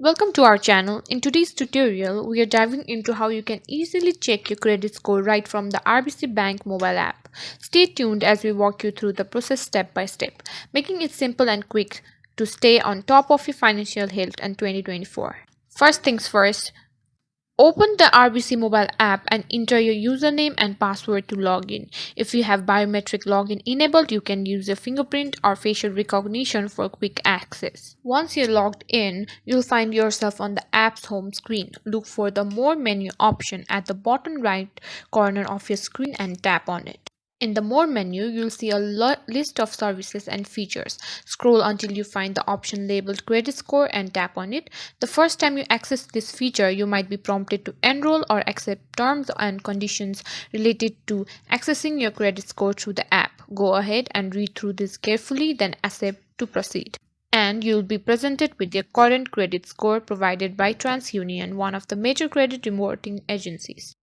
Welcome to our channel. In today's tutorial, we are diving into how you can easily check your credit score right from the RBC Bank mobile app. Stay tuned as we walk you through the process step by step, making it simple and quick to stay on top of your financial health in 2024. First things first, open the RBC Mobile App and enter your username and password to log in. If you have biometric login enabled, you can use your fingerprint or facial recognition for quick access. Once you're logged in, you'll find yourself on the app's home screen. Look for the More menu option at the bottom right corner of your screen and tap on it. In the More menu, you'll see a list of services and features. Scroll until you find the option labeled Credit Score and tap on it. The first time you access this feature, you might be prompted to enroll or accept terms and conditions related to accessing your credit score through the app. Go ahead and read through this carefully, then accept to proceed. And you'll be presented with your current credit score provided by TransUnion, one of the major credit reporting agencies.